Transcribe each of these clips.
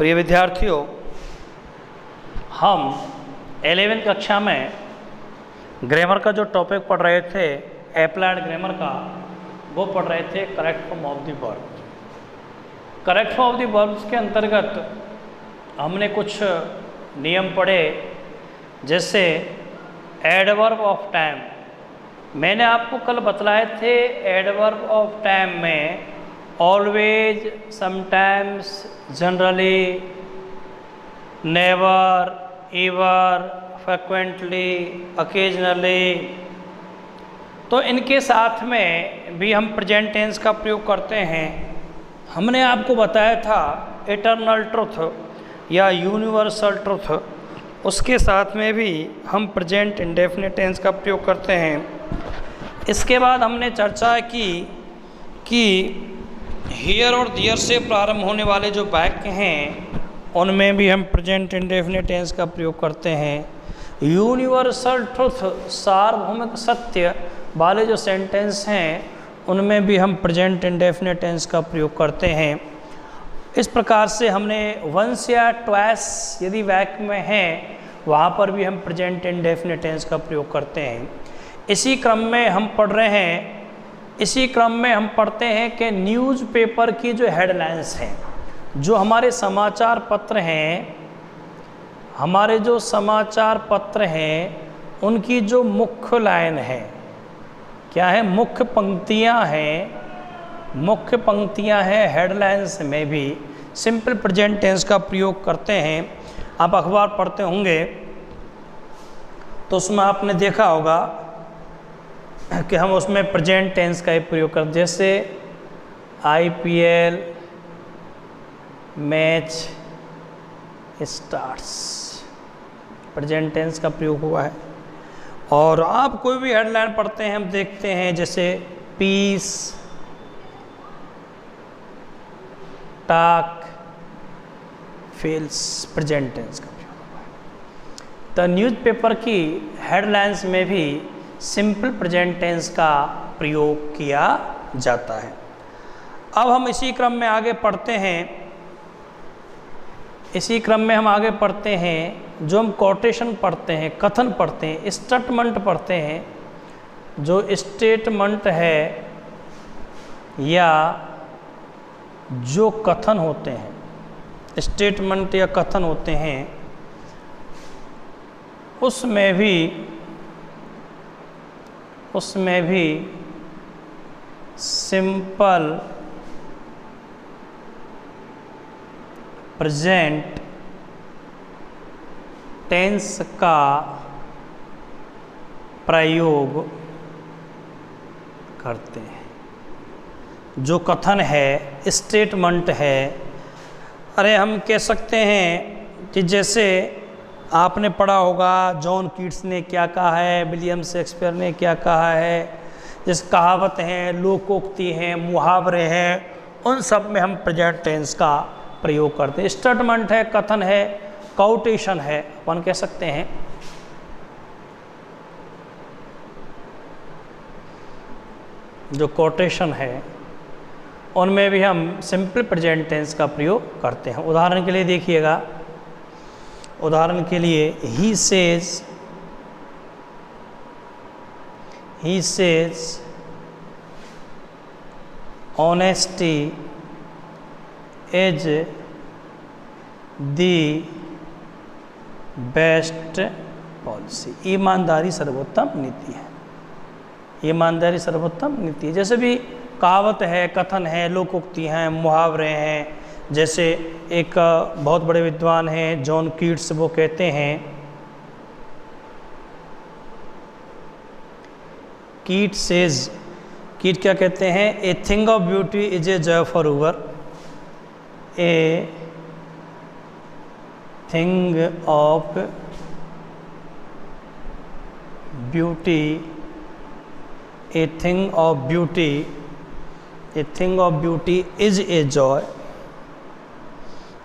प्रिय विद्यार्थियों, हम 11वीं कक्षा में ग्रामर का जो टॉपिक पढ़ रहे थे, अप्लाइड ग्रामर का, वो पढ़ रहे थे correct form of the verb. Correct form of the verbs के अंतर्गत हमने कुछ नियम पढ़े, जैसे एडवर्ब ऑफ टाइम। मैंने आपको कल बतलाए थे एडवर्ब ऑफ टाइम में always, sometimes, generally, never, ever, frequently, occasionally, तो इनके साथ में भी हम प्रेजेंट टेंस का प्रयोग करते हैं। हमने आपको बताया था इटर्नल ट्रुथ या यूनिवर्सल ट्रुथ, उसके साथ में भी हम प्रेजेंट इंडेफिनिट टेंस का प्रयोग करते हैं। इसके बाद हमने चर्चा की कि हियर और दियर से प्रारंभ होने वाले जो वाक्य हैं उनमें भी हम प्रेजेंट इंडेफिनिट टेंस का प्रयोग करते हैं। यूनिवर्सल ट्रुथ, सार्वभौमिक सत्य वाले जो सेंटेंस हैं उनमें भी हम प्रेजेंट इंडेफिनिट टेंस का प्रयोग करते हैं। इस प्रकार से हमने वंस या ट्वाइस यदि वाक्य में हैं वहाँ पर भी हम प्रेजेंट इंडेफिनिट टेंस का प्रयोग करते हैं। इसी क्रम में हम पढ़ रहे हैं, इसी क्रम में हम पढ़ते हैं कि न्यूज़पेपर की जो हेडलाइंस हैं, जो हमारे समाचार पत्र हैं, हमारे जो समाचार पत्र हैं उनकी जो मुख्य लाइन है, क्या है, मुख्य पंक्तियां हैं, मुख्य पंक्तियां हैं, हेडलाइंस में भी सिंपल प्रेजेंट टेंस का प्रयोग करते हैं। आप अखबार पढ़ते होंगे तो उसमें आपने देखा होगा कि हम उसमें प्रेजेंट टेंस का ही प्रयोग करते, जैसे IPL match starts, present tense का प्रयोग हुआ है। और आप कोई भी हेडलाइन पढ़ते हैं, हम देखते हैं जैसे पीस टाक फेल्स, प्रेजेंट टेंस का प्रयोग हुआ है। तो न्यूज़पेपर की हेडलाइंस में भी सिंपल प्रेजेंट टेंस का प्रयोग किया जाता है। अब हम इसी क्रम में आगे पढ़ते हैं, इसी क्रम में हम आगे पढ़ते हैं, जो हम कोटेशन पढ़ते हैं, कथन पढ़ते हैं, स्टेटमेंट पढ़ते हैं। जो स्टेटमेंट है या जो कथन होते हैं, स्टेटमेंट या कथन होते हैं, उसमें भी सिंपल प्रेजेंट टेंस का प्रयोग करते हैं। जो कथन है, स्टेटमेंट है, अरे हम कह सकते हैं कि जैसे आपने पढ़ा होगा जॉन कीट्स ने क्या कहा है, विलियम शेक्सपियर ने क्या कहा है, जिस कहावत हैं, लोकोक्ति हैं, मुहावरे हैं, उन सब में हम प्रेजेंट टेंस का प्रयोग करते हैं। स्टेटमेंट है, कथन है, कोटेशन है, अपन कह सकते हैं। जो कोटेशन है उनमें भी हम सिंपल प्रेजेंट टेंस का प्रयोग करते हैं। उदाहरण के लिए देखिएगा, उदाहरण के लिए he says honesty is the best policy. ईमानदारी सर्वोत्तम नीति है, ईमानदारी सर्वोत्तम नीति है। जैसे भी कहावत है, कथन है, लोकोक्ति हैं, मुहावरे हैं, जैसे एक बहुत बड़े विद्वान हैं जॉन कीट्स, वो कहते हैं, कीट क्या कहते हैं, a thing of beauty is a joy for over, a thing of beauty, a thing of beauty, a thing of beauty is a joy,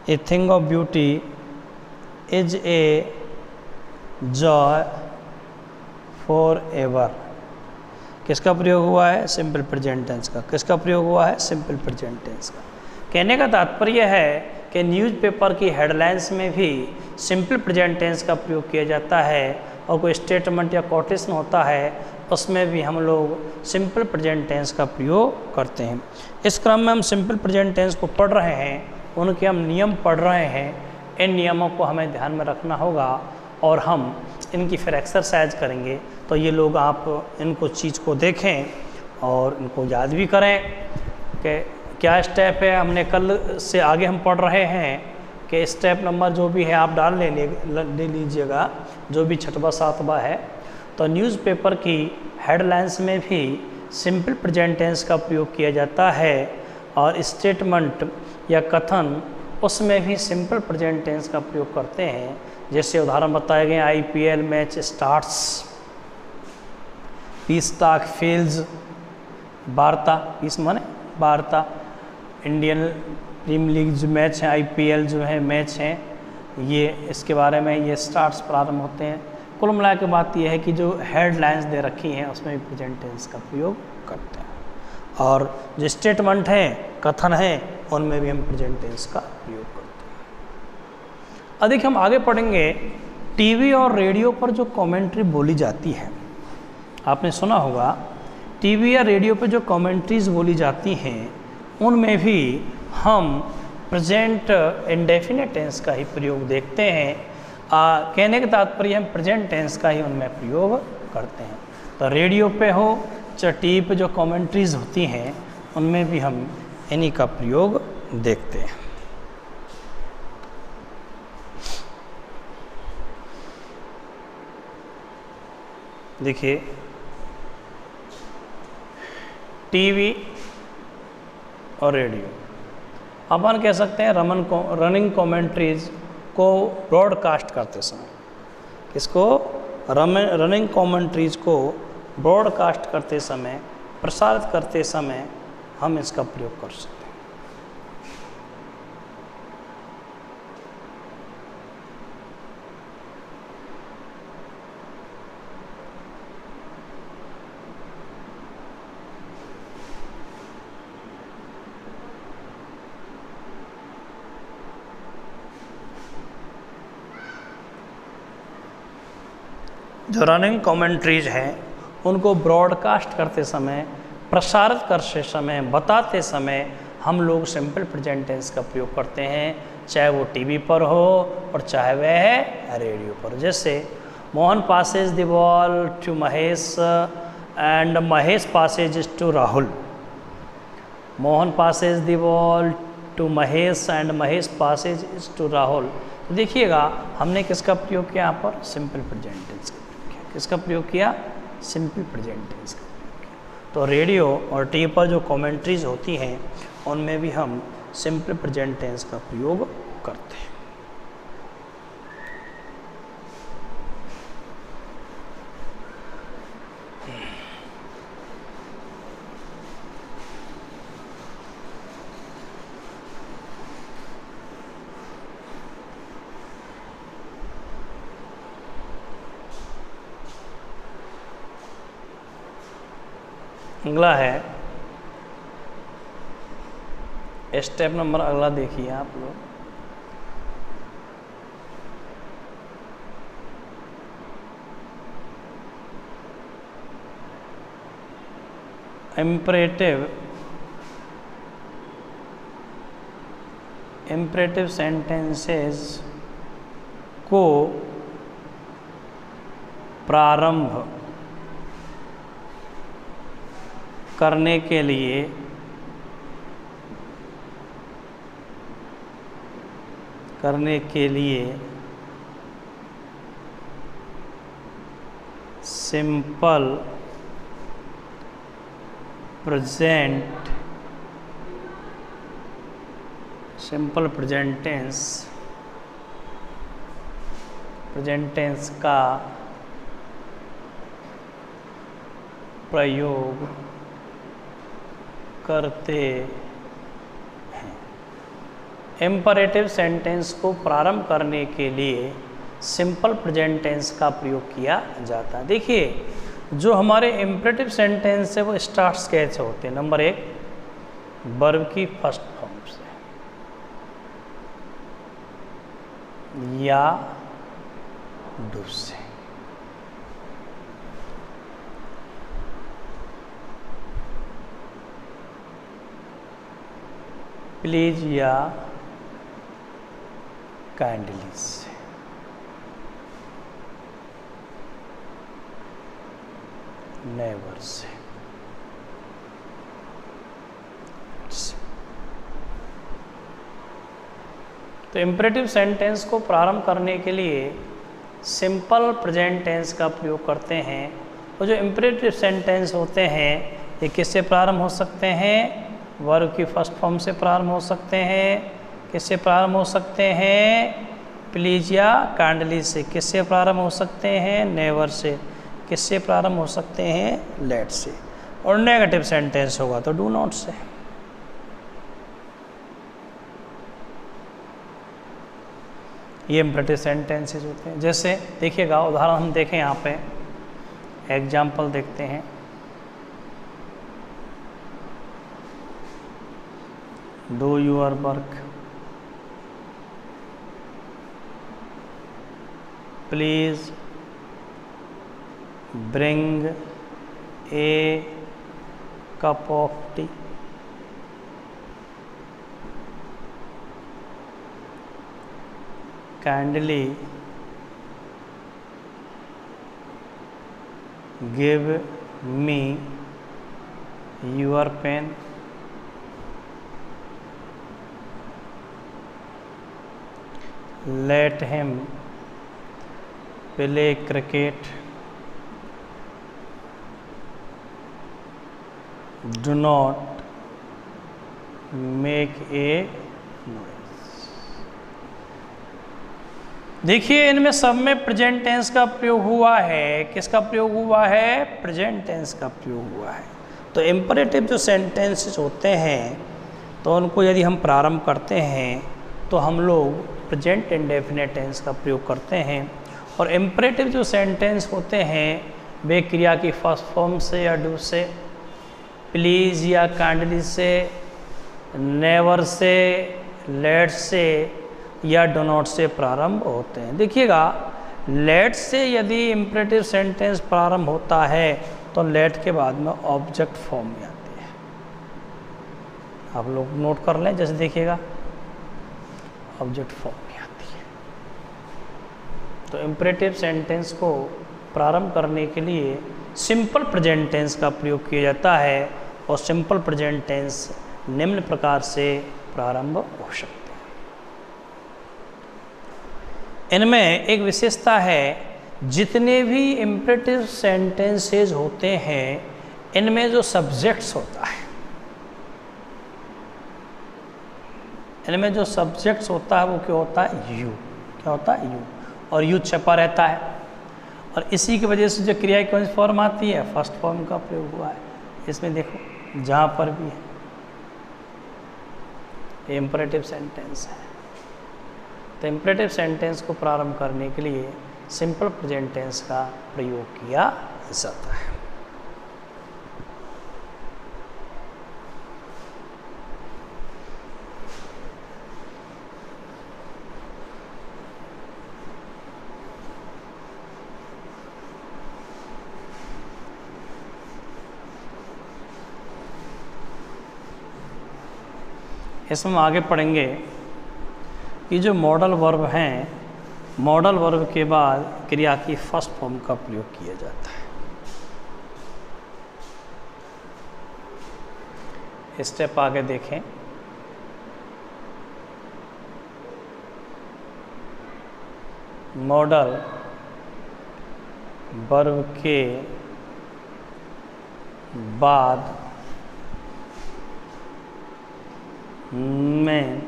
a thing of beauty is a joy for ever. किसका प्रयोग हुआ है? Simple present tense का। किसका प्रयोग हुआ है? Simple present tense का। कहने का तात्पर्य है कि न्यूज़पेपर की हेडलाइंस में भी सिंपल प्रेजेंट टेंस का प्रयोग किया जाता है, और कोई स्टेटमेंट या कोटेशन होता है उसमें भी हम लोग सिंपल प्रेजेंट टेंस का प्रयोग करते हैं। इस क्रम में हम सिंपल प्रेजेंट टेंस को पढ़ रहे हैं, उनके हम नियम पढ़ रहे हैं। इन नियमों को हमें ध्यान में रखना होगा और हम इनकी फिर एक्सरसाइज करेंगे। तो ये लोग आप इनको चीज़ को देखें और इनको याद भी करें कि क्या स्टेप है। हमने कल से आगे हम पढ़ रहे हैं कि स्टेप नंबर जो भी है आप डाल ले लीजिएगा, जो भी 6वां 7वां है। तो न्यूज़पेपर की हेडलाइंस में भी सिंपल प्रेजेंट टेंस का प्रयोग किया जाता है, और स्टेटमेंट या कथन उसमें भी सिंपल प्रेजेंट टेंस का प्रयोग करते हैं। जैसे उदाहरण बताए गए, IPL मैच स्टार्ट्स, पीस ताक फेल्स, वार्ता, पीस माने वार्ता, इंडियन प्रीमियर लीग जो मैच है, IPL जो है मैच हैं, ये इसके बारे में ये स्टार्ट्स प्रारंभ होते हैं। कुल मिला के बात यह है कि जो हेडलाइंस दे रखी हैं उसमें भी प्रेजेंट टेंस का प्रयोग करते हैं, और जो स्टेटमेंट हैं, कथन हैं, उनमें भी हम प्रेजेंट टेंस का प्रयोग करते हैं। अधिक हम आगे पढ़ेंगे। टीवी और रेडियो पर जो कमेंट्री बोली जाती है, आपने सुना होगा टीवी या रेडियो पर जो कमेंट्रीज बोली जाती हैं उनमें भी हम प्रेजेंट इंडेफिनिट टेंस का ही प्रयोग देखते हैं। कहने का तात्पर्य हम प्रेजेंट टेंस का ही उनमें प्रयोग करते हैं। तो रेडियो पे हो चाहे टीवी पे जो कमेंट्रीज होती हैं उनमें भी हम इन्हीं का प्रयोग देखते हैं। देखिए, टीवी और रेडियो अपन कह सकते हैं रनिंग कमेंट्रीज को ब्रॉडकास्ट करते समय, किसको, रनिंग कमेंट्रीज को ब्रॉडकास्ट करते समय, प्रसारित करते समय हम इसका प्रयोग कर सकते हैं। जो रनिंग कमेंट्रीज हैं उनको ब्रॉडकास्ट करते समय, प्रसारित करते समय, बताते समय हम लोग सिंपल प्रेजेंट टेंस का प्रयोग करते हैं, चाहे वो टीवी पर हो और चाहे वह रेडियो पर। जैसे Mohan passes the ball to Mahesh and Mahesh passes to Rahul. Mohan passes the ball to Mahesh and Mahesh passes to Rahul. तो देखिएगा हमने किसका प्रयोग किया यहाँ पर, सिंपल प्रेजेंट टेंस का प्रयोग किया। किसका प्रयोग किया, सिंपल प्रेजेंट टेंस का प्रयोग किया। तो रेडियो और टीवी पर जो कमेंट्रीज होती हैं उनमें भी हम सिंपल प्रेजेंट टेंस का प्रयोग करते हैं। अगला है स्टेप नंबर, अगला देखिए आप लोग। इम्परेटिव सेंटेंसेस को प्रारंभ करने के लिए सिंपल प्रेजेंट टेंस का प्रयोग करते हैं। इम्परेटिव सेंटेंस को प्रारंभ करने के लिए सिंपल प्रेजेंट टेंस का प्रयोग किया जाता है। देखिए जो हमारे इम्परेटिव सेंटेंस है वो स्टार्ट्स कैसे होते हैं। नंबर 1, वर्ब की फर्स्ट फॉर्म से। या डू से। प्लीज या काइंडली से। Never say. तो इम्परेटिव सेंटेंस को प्रारंभ करने के लिए सिंपल प्रेजेंट टेंस का प्रयोग करते हैं। और जो इम्परेटिव सेंटेंस होते हैं ये किससे प्रारंभ हो सकते हैं? वर्ब की फर्स्ट फॉर्म से प्रारंभ हो सकते हैं। किससे प्रारंभ हो सकते हैं? प्लीज या काइंडली से। किससे प्रारंभ हो सकते हैं? Never say. किससे प्रारंभ हो सकते हैं? लेट से। और नेगेटिव सेंटेंस होगा तो डू नॉट से। ये इम्परेटिव सेंटेंसेस होते हैं। जैसे देखिएगा उदाहरण हम देखें, यहाँ पे एग्जाम्पल देखते हैं। Do your work, please bring a cup of T. Kindly give me your pen. Let him play cricket. Do not make a noise. देखिए इनमें सब में प्रेजेंट टेंस का प्रयोग हुआ है। किसका प्रयोग हुआ है? प्रेजेंट टेंस का प्रयोग हुआ है। तो इम्परेटिव जो सेंटेंसेस होते हैं तो उनको यदि हम प्रारंभ करते हैं तो हम लोग प्रेजेंट इंडेफिनिट टेंस का प्रयोग करते हैं। और इम्परेटिव जो सेंटेंस होते हैं वे क्रिया की फर्स्ट फॉर्म से या डू से, प्लीज या काइंडली से, नेवर से, लेट से या डो नॉट से प्रारंभ होते हैं। देखिएगा लेट से यदि इम्परेटिव सेंटेंस प्रारंभ होता है तो लेट के बाद में ऑब्जेक्ट फॉर्म में आती है। आप लोग नोट कर लें। जैसे देखिएगा ऑब्जेक्ट फॉर्म में आती है। तो इम्परेटिव सेंटेंस को प्रारंभ करने के लिए सिंपल प्रेजेंट टेंस का प्रयोग किया जाता है। और सिंपल प्रेजेंट टेंस निम्न प्रकार से प्रारंभ हो सकते हैं। इनमें एक विशेषता है, जितने भी इम्परेटिव सेंटेंसेस होते हैं इनमें जो सब्जेक्ट्स होता है, इनमें जो सब्जेक्ट्स होता है वो क्या होता है? यू। क्या होता है? यू। और यू छपा रहता है। और इसी की वजह से जो क्रिया की कौन सी फॉर्म आती है? फर्स्ट फॉर्म का प्रयोग हुआ है। इसमें देखो जहाँ पर भी है ये इम्परेटिव सेंटेंस है। तो इम्परेटिव सेंटेंस को प्रारंभ करने के लिए सिंपल प्रेजेंट टेंस का प्रयोग किया जाता है। इसमें हम आगे पढ़ेंगे कि जो मॉडल वर्ब हैं, मॉडल वर्ब के बाद क्रिया की फर्स्ट फॉर्म का प्रयोग किया जाता है। स्टेप आगे देखें। मॉडल वर्ब के बाद मेन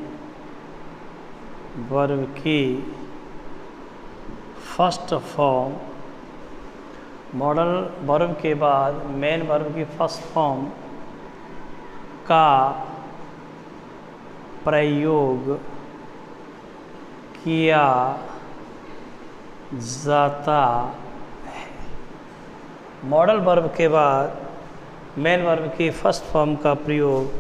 वर्ब की फर्स्ट फॉर्म, मॉडल वर्ब के बाद मेन वर्ब की फर्स्ट फॉर्म का प्रयोग किया जाता है। मॉडल वर्ब के बाद मेन वर्ब की फर्स्ट फॉर्म का प्रयोग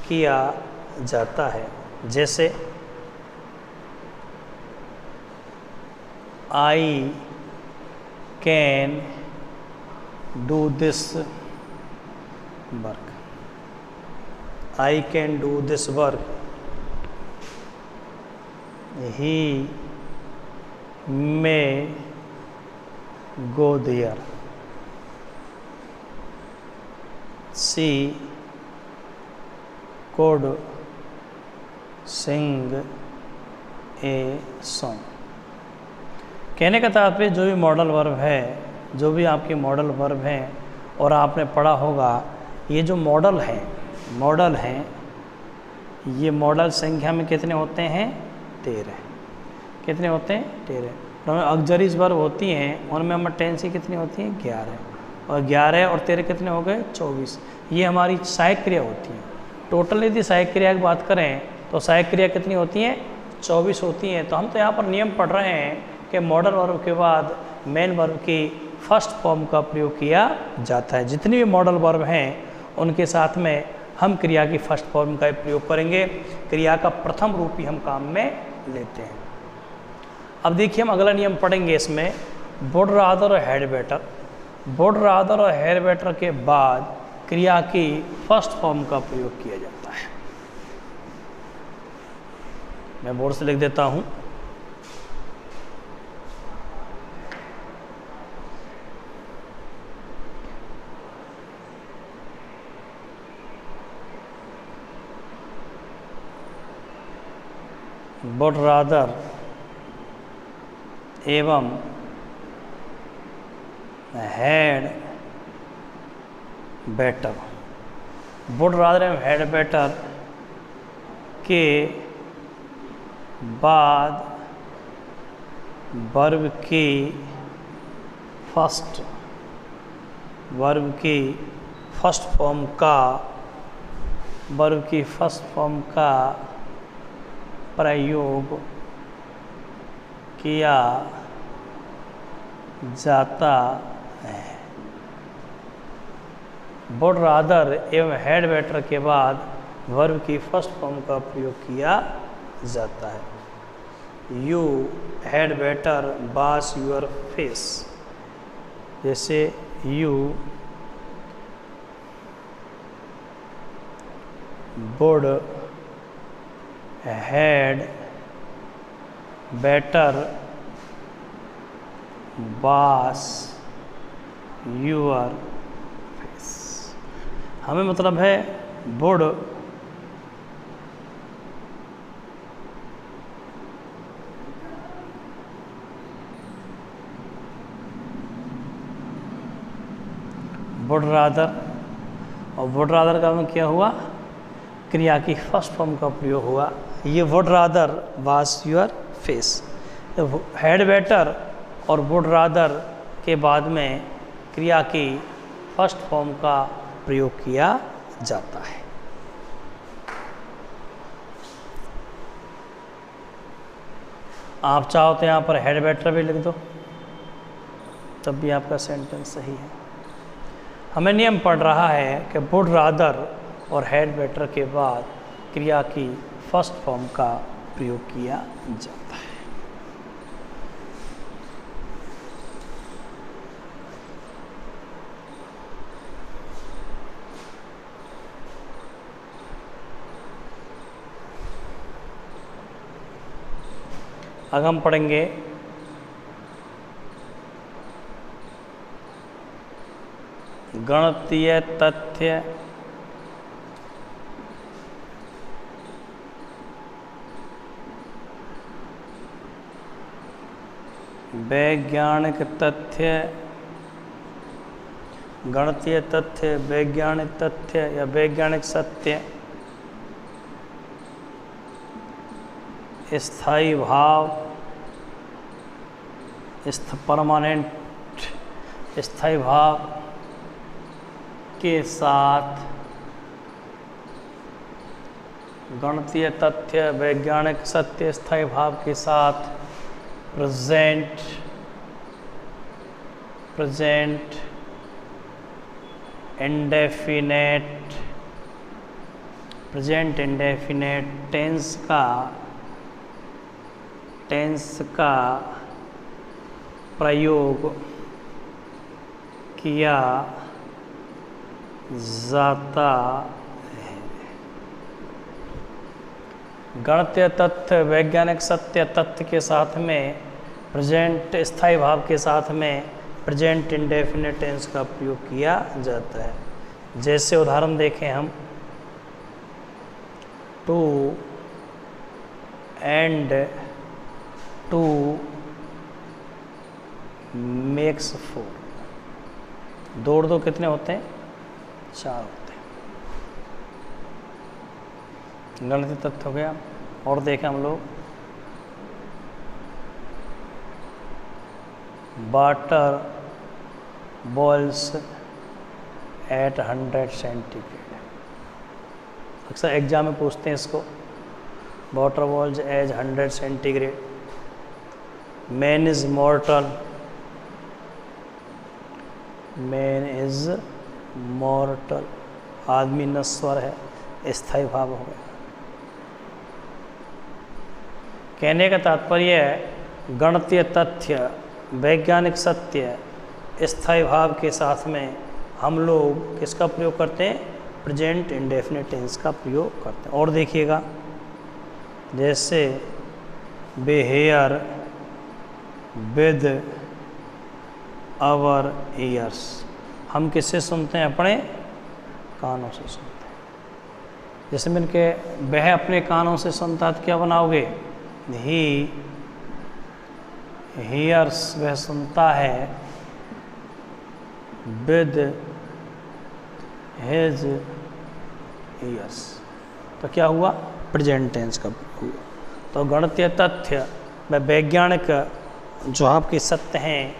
किया जाता है। जैसे I can do this work. I can do this work. He may go there. She could sing a song. कहने का तात्पर्य जो भी मॉडल वर्ब है, जो भी आपके मॉडल वर्ब हैं, और आपने पढ़ा होगा ये जो मॉडल हैं ये मॉडल संख्या में कितने होते हैं? 13। कितने होते हैं? 13। और ऑक्सिलरीज वर्ब होती हैं उनमें हमारे टेंस कितनी होती हैं? 11। और 11 और 13 कितने हो गए? 24। ये हमारी सहायक क्रिया होती हैं। टोटल यदि सहायक क्रिया की बात करें तो सहायक क्रिया कितनी होती हैं? 24 होती हैं। तो हम तो यहाँ पर नियम पढ़ रहे हैं कि मॉडल वर्ब के बाद मेन वर्ब की फर्स्ट फॉर्म का प्रयोग किया जाता है। जितनी भी मॉडल वर्ब हैं उनके साथ में हम क्रिया की फर्स्ट फॉर्म का प्रयोग करेंगे। क्रिया का प्रथम रूप ही हम काम में लेते हैं। अब देखिए हम अगला नियम पढ़ेंगे इसमें, वुड रादर और हैड बेटर। वुड रादर और हैड बेटर के बाद क्रिया की फर्स्ट फॉर्म का प्रयोग किया जाता है। मैं बोर्ड से लिख देता हूँ। वुड रादर एवं हैड बेटर। वुड रादर एवं हैड बेटर के बाद वर्ब की फर्स्ट फॉर्म का प्रयोग किया जाता है। वुड रादर एवं हैड बेटर के बाद वर्ब की फर्स्ट फॉर्म का प्रयोग किया जाता है। You had better wash your face. जैसे you would had better wash your face. हमें मतलब है वुड रादर, और वुड रादर का मतलब क्या हुआ? क्रिया की फर्स्ट फॉर्म का प्रयोग हुआ। ये would rather wash your face. Had better और वुड रादर के बाद में क्रिया की फर्स्ट फॉर्म का प्रयोग किया जाता है। आप चाहो तो यहाँ पर हैड बेटर भी लिख दो, तब भी आपका सेंटेंस सही है। हमें नियम पढ़ रहा है कि वुड रादर और हैड बेटर के बाद क्रिया की फर्स्ट फॉर्म का प्रयोग किया जाता है। अब हम पढ़ेंगे गणितीय तथ्य वैज्ञानिक तथ्य, गणितीय तथ्य, वैज्ञानिक तथ्य या वैज्ञानिक सत्य, स्थायी भाव, परमानेंट स्थायी भाव के साथ, गणितीय तथ्य वैज्ञानिक सत्य स्थायी भाव के साथ प्रेजेंट इंडेफिनेट टेंस का प्रयोग किया जाता है। गणितीय तथ्य वैज्ञानिक सत्य तथ्य के साथ में प्रेजेंट स्थायी भाव के साथ में प्रेजेंट इंडेफिनिट टेंस का प्रयोग किया जाता है। जैसे उदाहरण देखें हम, टू एंड टू मेक्स 4। 2 और 2 कितने होते हैं? 4 होते हैं। गणितीय तथ्य हो गया। और देखें हम लोग, वाटर बॉइल्स एट 100 सेंटीग्रेड। अक्सर एग्जाम में पूछते हैं इसको, water boils as 100 centigrade. Man is mortal, man is mortal, आदमी नश्वर है, स्थायी भाव हो गया। कहने का तात्पर्य है गणितीय तथ्य वैज्ञानिक सत्य स्थायी भाव के साथ में हम लोग किसका प्रयोग करते हैं? प्रेजेंट इंडेफिनिट टेंस का प्रयोग करते हैं। और देखिएगा, जैसे बिहेयर विद आवर ईयर्स, हम किससे सुनते हैं? अपने कानों से सुनते हैं। जैसे मैंने के वह अपने कानों से सुनता है, तो क्या बनाओगे? ही हियर्स, वह सुनता है, विद हिज ईयर्स, तो क्या हुआ? प्रेजेंट टेंस का हुआ। तो गणितीय तथ्य व वैज्ञानिक जो आपके सत्य हैं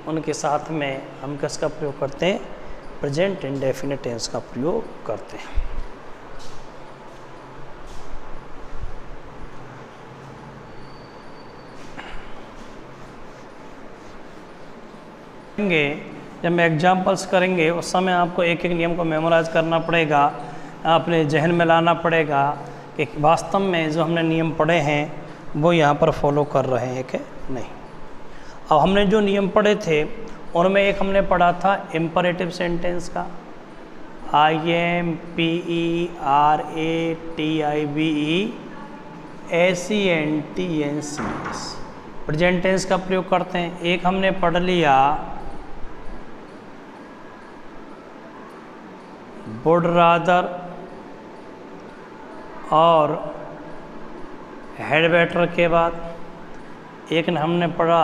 उनके साथ में हम किसका प्रयोग करते हैं? प्रेजेंट इंडेफिनिट टेंस का प्रयोग करते हैं। जब मैं एग्जाम्पल्स करेंगे उस समय आपको एक एक नियम को मेमोराइज करना पड़ेगा, अपने जहन में लाना पड़ेगा कि वास्तव में जो हमने नियम पढ़े हैं वो यहाँ पर फॉलो कर रहे हैं कि नहीं। अब हमने जो नियम पढ़े थे उनमें एक हमने पढ़ा था इम्परेटिव सेंटेंस का, IMPERATIVE प्रेजेंट टेंस का प्रयोग करते हैं। एक हमने पढ़ लिया वुड रादर और हैड बेटर के बाद एक हमने पढ़ा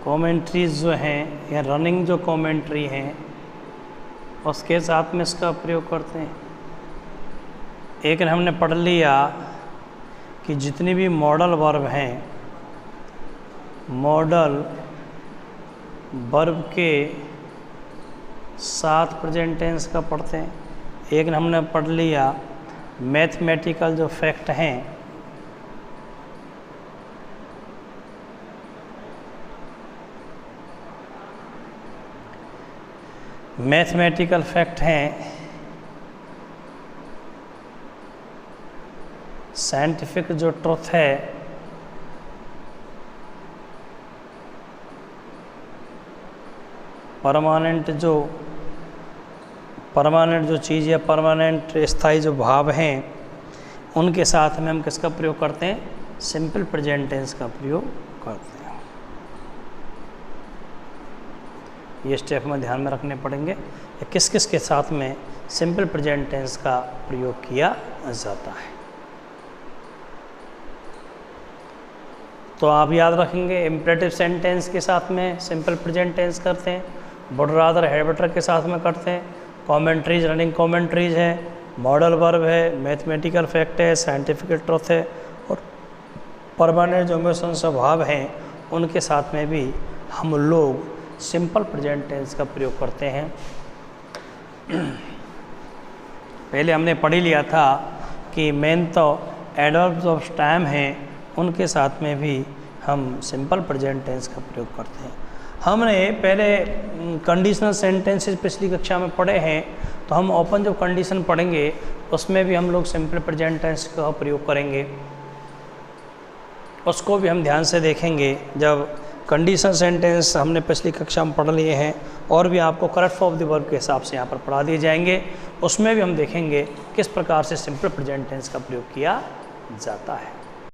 कमेंट्रीज जो हैं या रनिंग जो कमेंट्री हैं उसके साथ में इसका प्रयोग करते हैं। एक हमने पढ़ लिया कि जितनी भी मॉडल वर्ब हैं, मॉडल वर्ब के साथ प्रेजेंट टेंस का पढ़ते हैं। एक हमने पढ़ लिया मैथमेटिकल जो फैक्ट हैं मैथमेटिकल फैक्ट हैं, साइंटिफिक जो ट्रुथ है, परमानेंट जो चीज़ या परमानेंट स्थायी जो भाव हैं उनके साथ में हम किसका प्रयोग करते हैं? सिंपल प्रेजेंट टेंस का प्रयोग करते हैं। ये स्टेप में ध्यान में रखने पड़ेंगे किस किस के साथ में सिंपल प्रेजेंट टेंस का प्रयोग किया जाता है। तो आप याद रखेंगे इम्परेटिव सेंटेंस के साथ में सिंपल प्रेजेंट टेंस करते हैं, वुड रादर हैड बेटर के साथ में करते हैं, कमेंट्रीज रनिंग कमेंट्रीज है, मॉडल वर्ब है, मैथमेटिकल फैक्ट है, साइंटिफिक ट्रुथ है और परमानेंट जो इमोशन स्वभाव हैं उनके साथ में भी हम लोग सिंपल प्रेजेंट टेंस का प्रयोग करते हैं। पहले हमने पढ़ ही लिया था कि मेन तो एडवर्ब्स ऑफ टाइम हैं उनके साथ में भी हम सिंपल प्रेजेंट टेंस का प्रयोग करते हैं। हमने पहले कंडीशनल सेंटेंसेस पिछली कक्षा में पढ़े हैं, तो हम ओपन जो कंडीशन पढ़ेंगे उसमें भी हम लोग सिंपल प्रेजेंट टेंस का प्रयोग करेंगे। उसको भी हम ध्यान से देखेंगे जब कंडीशन सेंटेंस हमने पिछली कक्षा में पढ़ लिए हैं, और भी आपको correct form of the verb के हिसाब से यहाँ पर पढ़ा दिए जाएंगे। उसमें भी हम देखेंगे किस प्रकार से सिंपल प्रेजेंट टेंस का प्रयोग किया जाता है।